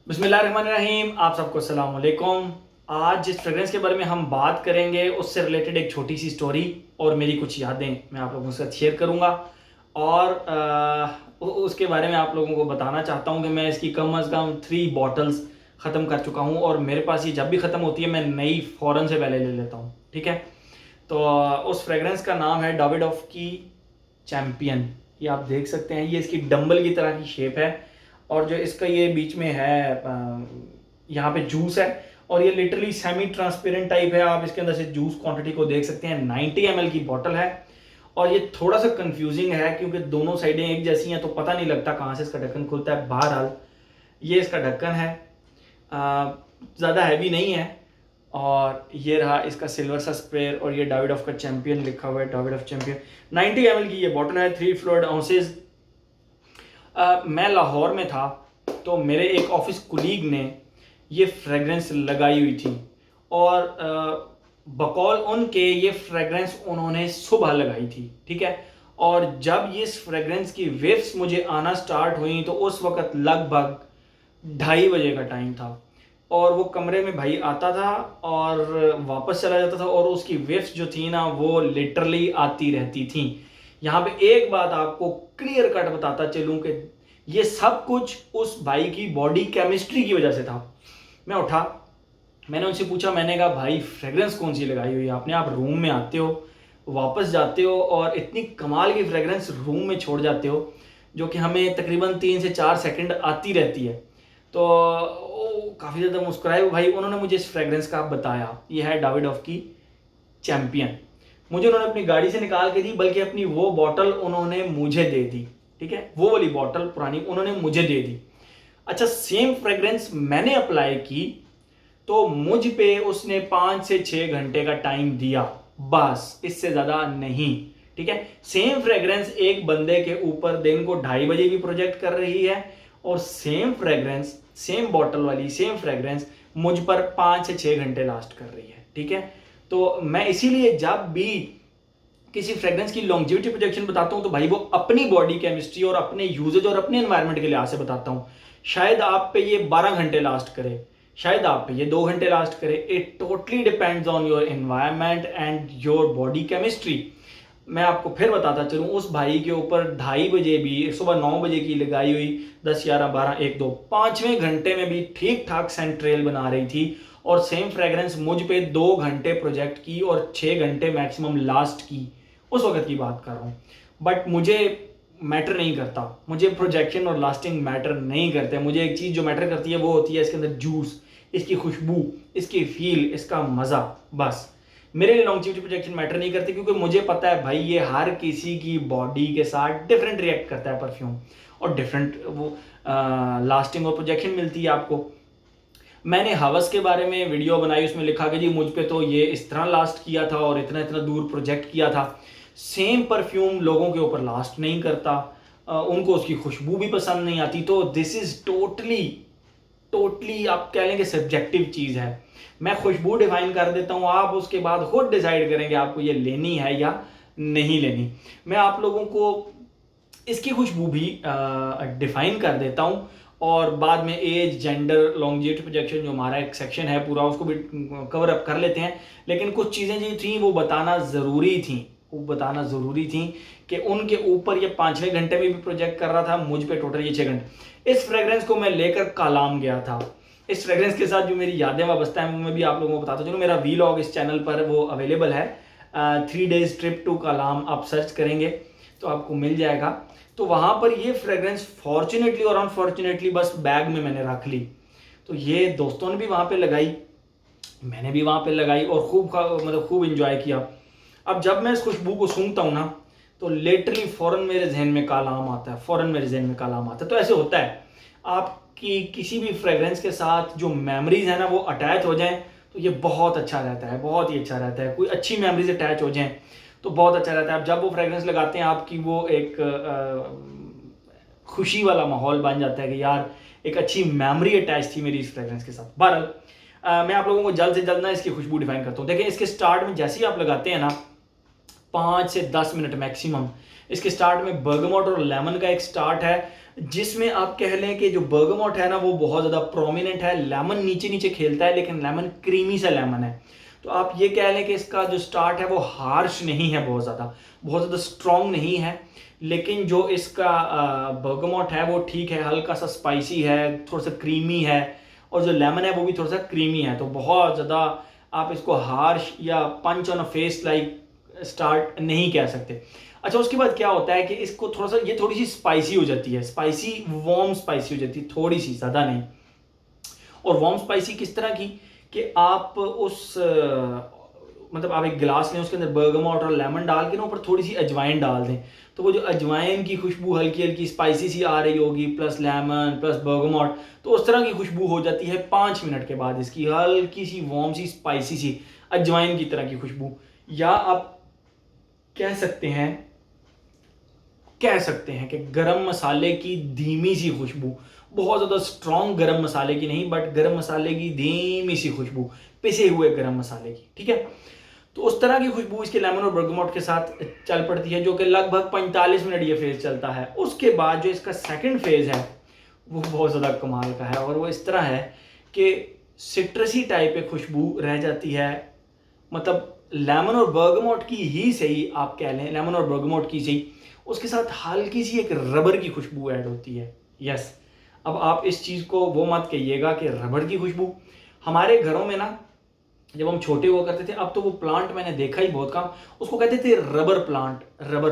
बिस्मिल्लाहिर्रहमानिर्रहीम। आप सबको अस्सलाम वालेकुम। आज जिस फ्रेग्रेंस के बारे में हम बात करेंगे उससे रिलेटेड एक छोटी सी स्टोरी और मेरी कुछ यादें मैं आप लोगों के साथ शेयर करूंगा और उसके बारे में आप लोगों को बताना चाहता हूं कि मैं इसकी कम अज़ कम 3 बॉटल्स ख़त्म कर चुका हूं और मेरे पास ये जब भी ख़त्म होती है मैं नई फ़ौरन से पहले ले लेता हूं। ठीक है, तो उस फ्रेग्रेंस का नाम है डाविडोff की चैम्पियन। ये आप देख सकते हैं, ये इसकी डंबल की तरह की शेप है और जो इसका ये बीच में है यहाँ पे जूस है और ये लिटरली सेमी ट्रांसपेरेंट टाइप है। आप इसके अंदर से जूस क्वांटिटी को देख सकते हैं। 90 ml की बॉटल है और ये थोड़ा सा कंफ्यूजिंग है क्योंकि दोनों साइडें एक जैसी हैं तो पता नहीं लगता कहाँ से इसका ढक्कन खुलता है। बहरहाल ये इसका ढक्कन है, ज़्यादा हैवी नहीं है और ये रहा इसका सिल्वर सा स्प्रे और ये डाविडोff का चैंपियन लिखा हुआ है। डाविडोff चैंपियन 90 ml की ये बॉटल है, 3 फ्लोर्ड आउंसेज। मैं लाहौर में था तो मेरे एक ऑफिस कुलीग ने ये फ्रेगरेंस लगाई हुई थी और बकौल उनके ये फ्रेगरेंस उन्होंने सुबह लगाई थी। ठीक है, और जब ये इस फ्रेगरेंस की वेव्स मुझे आना स्टार्ट हुई तो उस वक़्त लगभग 2:30 बजे का टाइम था और वो कमरे में भाई आता था और वापस चला जाता था और उसकी वेव्स जो थी ना वो लिटरली आती रहती थी। यहाँ पे एक बात आपको क्लियर कट बताता चलूं कि ये सब कुछ उस भाई की बॉडी केमिस्ट्री की वजह से था। मैं उठा, मैंने उनसे पूछा, मैंने कहा भाई फ्रेग्रेंस कौन सी लगाई हुई है आपने? आप रूम में आते हो, वापस जाते हो और इतनी कमाल की फ्रेग्रेंस रूम में छोड़ जाते हो जो कि हमें तकरीबन 3 से 4 सेकंड आती रहती है। तो काफ़ी ज़्यादा मुस्कुराए वो भाई। उन्होंने मुझे इस फ्रेग्रेंस का बताया, ये है डाविडोff की चैंपियन। मुझे उन्होंने अपनी गाड़ी से निकाल के दी, बल्कि अपनी वो बॉटल उन्होंने मुझे दे दी। ठीक है, वो वाली बॉटल पुरानी उन्होंने मुझे दे दी। अच्छा, सेम फ्रेग्रेंस मैंने अप्लाई की तो मुझ पे उसने 5 से 6 घंटे का टाइम दिया, बस इससे ज़्यादा नहीं। ठीक है, सेम फ्रेग्रेंस एक बंदे के ऊपर दिन को 2:30 बजे भी प्रोजेक्ट कर रही है और सेम फ्रेग्रेंस, सेम बॉटल वाली सेम फ्रेग्रेंस मुझ पर 5 से 6 घंटे लास्ट कर रही है। ठीक है, तो मैं इसीलिए जब भी किसी फ्रेग्रेंस की लॉन्जिविटी प्रोजेक्शन बताता हूं तो भाई वो अपनी बॉडी केमिस्ट्री और अपने यूजेज और अपने एनवायरनमेंट के लिहाज से बताता हूं। शायद आप पे ये 12 घंटे लास्ट करे, शायद आप पे ये 2 घंटे लास्ट करे। It totally depends on your environment and your body chemistry. मैं आपको फिर बताता चलूं, उस भाई के ऊपर 2:30 बजे भी, सुबह 9 बजे की लगाई हुई 10, 11, 12, 1, 2, 5वें घंटे में भी ठीक ठाक सेंट्रेल बना रही थी और सेम फ्रेग्रेंस मुझ पे 2 घंटे प्रोजेक्ट की और 6 घंटे मैक्सिमम लास्ट की। उस वक्त की बात कर रहा हूँ। बट मुझे मैटर नहीं करता, मुझे प्रोजेक्शन और लास्टिंग मैटर नहीं करते। मुझे एक चीज़ जो मैटर करती है वो होती है इसके अंदर जूस, इसकी खुशबू, इसकी फील, इसका मज़ा। बस मेरे लिए लॉन्जिविटी प्रोजेक्शन मैटर नहीं करती क्योंकि मुझे पता है भाई ये हर किसी की बॉडी के साथ डिफरेंट रिएक्ट करता है परफ्यूम और डिफरेंट वो लास्टिंग और प्रोजेक्शन मिलती है आपको। मैंने हवस के बारे में वीडियो बनाई, उसमें लिखा कि जी मुझ पे तो ये इस तरह लास्ट किया था और इतना इतना दूर प्रोजेक्ट किया था। सेम परफ्यूम लोगों के ऊपर लास्ट नहीं करता, उनको उसकी खुशबू भी पसंद नहीं आती। तो दिस इज टोटली टोटली आप कह लेंगे सब्जेक्टिव चीज़ है। मैं खुशबू डिफाइन कर देता हूँ, आप उसके बाद खुद डिसाइड करेंगे आपको ये लेनी है या नहीं लेनी। मैं आप लोगों को इसकी खुशबू भी डिफाइन कर देता हूँ और बाद में एज, जेंडर, लॉन्जिविटी प्रोजेक्शन जो हमारा एक सेक्शन है पूरा उसको भी कवर अप कर लेते हैं। लेकिन कुछ चीज़ें जो थी वो बताना ज़रूरी थी, वो बताना ज़रूरी थी कि उनके ऊपर ये 5वें घंटे में भी प्रोजेक्ट कर रहा था, मुझ पे टोटल ये 6 घंटे। इस फ्रेग्रेंस को मैं लेकर कालाम गया था। इस फ्रेग्रेंस के साथ जो मेरी यादें वाबस्ता हैं मैं भी आप लोगों को बताता चलूँ। मेरा वीलॉग इस चैनल पर वो अवेलेबल है, 3 days ट्रिप टू कालाम आप सर्च करेंगे तो आपको मिल जाएगा। तो वहाँ पर ये फ्रेग्रेंस फॉर्चुनेटली और अनफॉर्चुनेटली बस बैग में मैंने रख ली। तो ये दोस्तों ने भी वहाँ पे लगाई, मैंने भी वहाँ पे लगाई और खूब इंजॉय किया। अब जब मैं इस खुशबू को सूंघता हूँ ना तो लिटरली फ़ौरन मेरे जहन में कालाम आता है, फ़ौरन मेरे जहन में कालाम आता है। तो ऐसे होता है आपकी किसी भी फ्रेग्रेंस के साथ जो मेमोरीज है ना वो अटैच हो जाएं तो ये बहुत अच्छा रहता है, बहुत ही अच्छा रहता है। कोई अच्छी मेमोरीज अटैच हो जाएं तो बहुत अच्छा रहता है। आप जब वो फ्रेग्रेंस लगाते हैं आपकी वो एक खुशी वाला माहौल बन जाता है कि यार एक अच्छी मेमोरी अटैच थी मेरी इस फ्रेग्रेंस के साथ। बहरहाल मैं आप लोगों को जल्द से जल्द ना इसकी खुशबू डिफाइन करता हूँ। देखिए इसके स्टार्ट में जैसे ही आप लगाते हैं ना 5 से 10 मिनट मैक्सिमम, इसके स्टार्ट में बर्गमोट और लेमन का एक स्टार्ट है। जिसमें आप कह लें कि जो बर्गमोट है ना वो बहुत ज़्यादा प्रोमिनेंट है, लेमन नीचे नीचे खेलता है, लेकिन लेमन क्रीमी सा लेमन है। तो आप ये कह लें कि इसका जो स्टार्ट है वो हार्श नहीं है, बहुत ज़्यादा स्ट्रॉन्ग नहीं है, लेकिन जो इसका बर्गमोट है वो ठीक है, हल्का सा स्पाइसी है, थोड़ा सा क्रीमी है, और जो लेमन है वो भी थोड़ा सा क्रीमी है। तो बहुत ज़्यादा आप इसको हार्श या punch on a face like start नहीं कह सकते। अच्छा, उसके बाद क्या होता है कि इसको थोड़ा सा ये थोड़ी सी स्पाइसी हो जाती है, स्पाइसी वार्म स्पाइसी हो जाती है, थोड़ी सी, ज़्यादा नहीं। और वार्म स्पाइसी किस तरह की कि आप उस मतलब आप एक गिलास लें, उसके अंदर बर्गमोट और लेमन डाल के ना ऊपर थोड़ी सी अजवाइन डाल दें, तो वो जो अजवाइन की खुशबू हल्की हल्की स्पाइसी सी आ रही होगी, प्लस लेमन प्लस बर्गमोट, तो उस तरह की खुशबू हो जाती है 5 मिनट के बाद इसकी, हल्की सी वार्म सी स्पाइसी सी अजवाइन की तरह की खुशबू। या आप कह सकते हैं कि गरम मसाले की धीमी सी खुशबू, बहुत ज़्यादा स्ट्रॉन्ग गरम मसाले की नहीं, बट गरम मसाले की धीमी सी खुशबू, पिसे हुए गरम मसाले की, ठीक है। तो उस तरह की खुशबू इसके लेमन और बर्गमोट के साथ चल पड़ती है, जो कि लगभग 45 मिनट ये फेज़ चलता है। उसके बाद जो इसका सेकंड फेज़ है वो बहुत ज़्यादा कमाल का है, और वो इस तरह है कि सिट्रसी टाइप एक खुशबू रह जाती है, मतलब लेमन और बर्गमोट की ही सही, आप कह लें लेमन और बर्गमोट की सही, उसके साथ हल्की सी एक रबर की खुशबू ऐड होती है। यस, अब आप इस चीज़ को वो मत कहिएगा कि रबर की खुशबू। हमारे घरों में ना जब हम छोटे हुआ करते थे, अब तो वो प्लांट मैंने देखा ही बहुत कम, उसको कहते थे रबर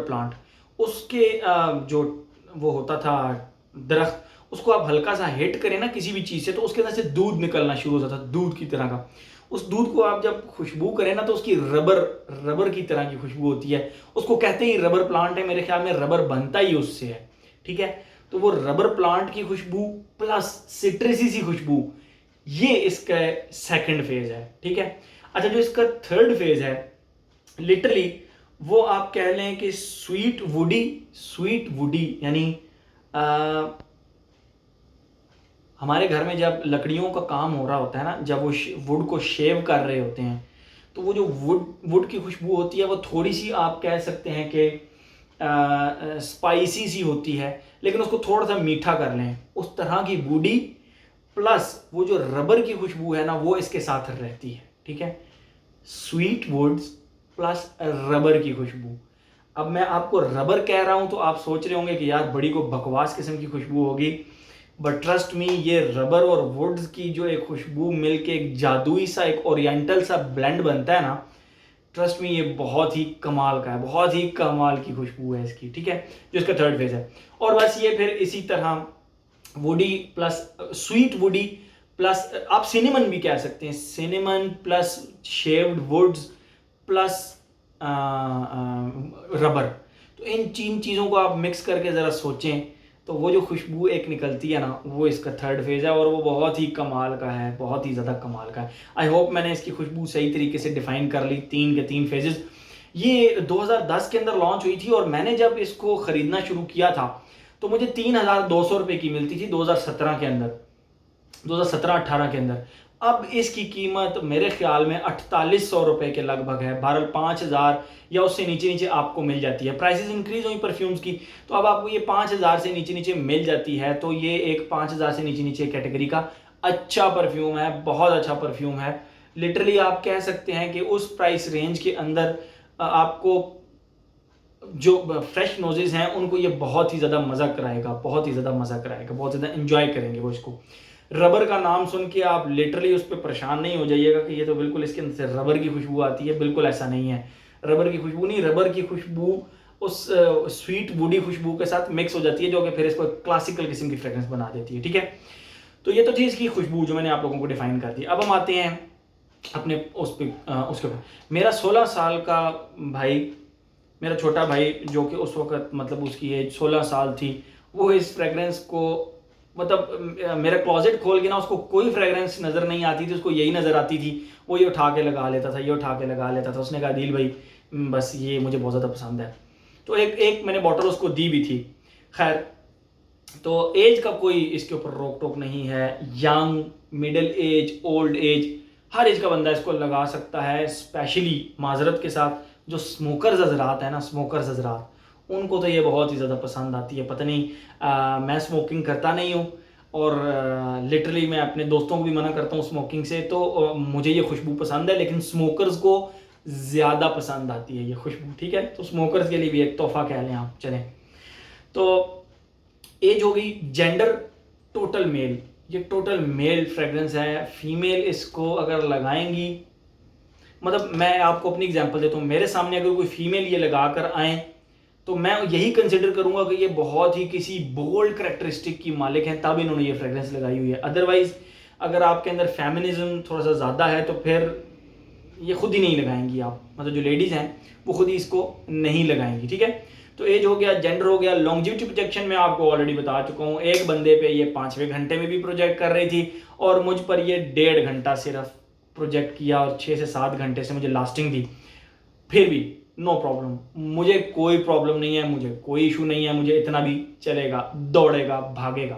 प्लांट। उसके जो वो होता था दरख्त, उसको आप हल्का सा हिट करें ना किसी भी चीज़ से, तो उसके अंदर से दूध निकलना शुरू हो जाता था, दूध की तरह का। उस दूध को आप जब खुशबू करें ना, तो उसकी रबर की तरह की खुशबू होती है। उसको कहते ही रबर प्लांट है, मेरे ख्याल में रबर बनता ही उससे है, ठीक है। तो वो रबर प्लांट की खुशबू प्लस सिट्रसी सी खुशबू, ये इसका सेकंड फेज है, ठीक है। अच्छा, जो इसका थर्ड फेज है, लिटरली वो आप कह लें कि स्वीट वुडी यानी हमारे घर में जब लकड़ियों का काम हो रहा होता है ना, जब वो वुड को शेव कर रहे होते हैं, तो वो जो वुड की खुशबू होती है वो थोड़ी सी आप कह सकते हैं कि स्पाइसी सी होती है, लेकिन उसको थोड़ा सा मीठा कर लें, उस तरह की वुडी प्लस वो जो रबर की खुशबू है ना वो इसके साथ रहती है, ठीक है। स्वीट वुड्स प्लस रबर की खुशबू। अब मैं आपको रबर कह रहा हूं तो आप सोच रहे होंगे कि यार बड़ी को बकवास किस्म की खुशबू होगी, बट ट्रस्ट मी, ये रबर और वुड्स की जो एक खुशबू मिलके एक जादुई सा, एक ओरिएंटल सा ब्लेंड बनता है ना, ट्रस्ट मी, ये बहुत ही कमाल का है, बहुत ही कमाल की खुशबू है इसकी, ठीक है। जो इसका थर्ड फेज है, और बस ये फिर इसी तरह woody plus sweet woody plus आप सिनेमन भी कह सकते हैं, cinnamon plus shaved woods plus rubber. तो इन तीन चीज़ों को आप मिक्स करके ज़रा सोचें, तो वो जो खुशबू एक निकलती है ना, वो इसका थर्ड फेज़ है, और वो बहुत ही कमाल का है, बहुत ही ज़्यादा कमाल का है। आई होप मैंने इसकी खुशबू सही तरीके से डिफाइन कर ली, 3 के 3 फेजेस। ये 2010 के अंदर लॉन्च हुई थी, और मैंने जब इसको ख़रीदना शुरू किया था तो मुझे 3200 रुपये की मिलती थी 2017 के अंदर, 2017-18 के अंदर। अब इसकी कीमत मेरे ख्याल में 4800 रुपये के लगभग है, बहरहाल 5000 या उससे नीचे नीचे आपको मिल जाती है। प्राइसेस इंक्रीज हुई परफ्यूम्स की, तो अब आपको ये 5000 से नीचे नीचे मिल जाती है, तो ये एक 5000 से नीचे नीचे कैटेगरी का अच्छा परफ्यूम है, बहुत अच्छा परफ्यूम है। लिटरली आप कह सकते हैं कि उस प्राइस रेंज के अंदर आपको जो फ्रेश नोजेस हैं उनको ये बहुत ही ज़्यादा मज़ा कराएगा, बहुत ही ज़्यादा मज़ा कराएगा, बहुत ज़्यादा एंजॉय करेंगे वो इसको। रबर का नाम सुन के आप लिटरली उस पर परेशान नहीं हो जाइएगा कि ये तो बिल्कुल इसके अंदर से रबर की खुशबू आती है, बिल्कुल ऐसा नहीं है। रबर की खुशबू नहीं, रबर की खुशबू उस स्वीट वुडी खुशबू के साथ मिक्स हो जाती है, जो कि फिर इसको क्लासिकल किस्म की फ्रेग्रेंस बना देती है, ठीक है। तो ये तो थी इसकी खुशबू जो मैंने आप लोगों को डिफाइन कर दी। अब हम आते हैं अपने उसके ऊपर। मेरा 16 साल का भाई, मेरा छोटा भाई, जो कि उस वक्त मतलब उसकी एज 16 साल थी, वो इस फ्रेगरेंस को मतलब मेरा क्लोजेट खोल के ना उसको कोई फ्रेगरेंस नज़र नहीं आती थी, उसको यही नज़र आती थी, वो ये उठा के लगा लेता था, ये उठा के लगा लेता था। उसने कहा दिल भाई बस ये मुझे बहुत ज़्यादा पसंद है, तो एक मैंने बॉटल उसको दी भी थी। खैर, तो एज का कोई इसके ऊपर रोक टोक नहीं है, young, middle age, old age, हर एज का बंदा इसको लगा सकता है। स्पेशली माजरत के साथ जो स्मोकर्स हजरात है ना, स्मोकर्स हजरात, उनको तो ये बहुत ही ज़्यादा पसंद आती है। पता नहीं, मैं स्मोकिंग करता नहीं हूँ और लिटरली मैं अपने दोस्तों को भी मना करता हूँ स्मोकिंग से, तो मुझे ये खुशबू पसंद है, लेकिन स्मोकर्स को ज़्यादा पसंद आती है ये खुशबू, ठीक है। तो स्मोकर्स के लिए भी एक तोहफा कह लें आप, चलें। तो एज हो गई, जेंडर टोटल मेल, ये टोटल मेल फ्रेगरेंस है। फीमेल इसको अगर लगाएंगी, मतलब मैं आपको अपनी एग्जांपल देता हूँ, मेरे सामने अगर कोई फीमेल ये लगा कर आए तो मैं यही कंसिडर करूंगा कि ये बहुत ही किसी बोल्ड करेक्टरिस्टिक की मालिक हैं, तब इन्होंने ये फ्रेगरेंस लगाई हुई है। अदरवाइज अगर आपके अंदर फेमिनिज्म थोड़ा सा ज़्यादा है तो फिर ये खुद ही नहीं लगाएंगी आप, मतलब जो लेडीज़ हैं वो खुद ही इसको नहीं लगाएंगी, ठीक है। तो एज हो गया, जेंडर हो गया। लॉन्जिविटी प्रोजेक्शन में आपको ऑलरेडी बता चुका हूँ, एक बंदे पे ये 5वें घंटे में भी प्रोजेक्ट कर रही थी और मुझ पर ये 1.5 घंटा सिर्फ प्रोजेक्ट किया और 6 से 7 घंटे से मुझे लास्टिंग दी, फिर भी नो प्रॉब्लम, मुझे कोई प्रॉब्लम नहीं है, मुझे कोई इशू नहीं है, मुझे इतना भी चलेगा, दौड़ेगा, भागेगा।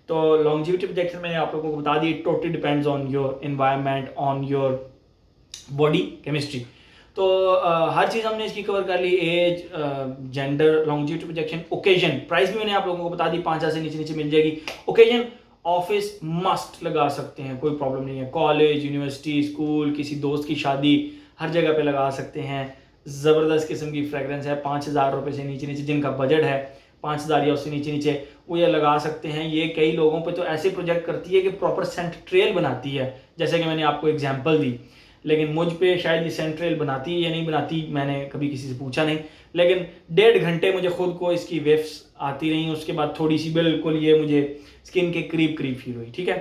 तो लॉन्जिविटी प्रोजेक्शन मैंने आप लोगों को बता दी, totally depends on your environment, on your body chemistry. तो हर चीज़ हमने इसकी कवर कर ली, age, gender, longevity projection. Occasion, price भी मैंने आप लोगों को बता दी, 5,000 से नीचे नीचे मिल जाएगी। ओकेजन, ऑफिस मस्ट लगा सकते हैं, कोई प्रॉब्लम नहीं है। कॉलेज, यूनिवर्सिटी, स्कूल, किसी दोस्त की शादी, हर जगह पे लगा सकते हैं। ज़बरदस्त किस्म की फ्रेगरेंस है, 5,000 रुपये से नीचे नीचे जिनका बजट है 5,000 या उससे नीचे नीचे, वो ये लगा सकते हैं। ये कई लोगों पे तो ऐसे प्रोजेक्ट करती है कि प्रॉपर सेंट ट्रेल बनाती है, जैसे कि मैंने आपको एग्जांपल दी। लेकिन मुझ पे शायद ये सेंट ट्रेल बनाती है या नहीं बनाती, मैंने कभी किसी से पूछा नहीं, लेकिन 1.5 घंटे मुझे खुद को इसकी वेव्स आती रही, उसके बाद थोड़ी सी बिल्कुल ये मुझे स्किन के करीब करीब फील हुई, ठीक है।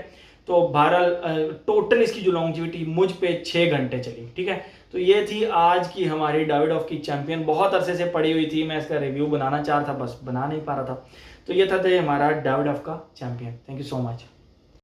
तो बहरहाल टोटल इसकी जो लॉन्जिविटी मुझ पे 6 घंटे चली, ठीक है। तो ये थी आज की हमारी डाविडॉफ की चैंपियन, बहुत अरसे से पड़ी हुई थी, मैं इसका रिव्यू बनाना चाह रहा था, बस बना नहीं पा रहा था। तो ये था हमारा डाविडॉफ का champion. Thank you so much.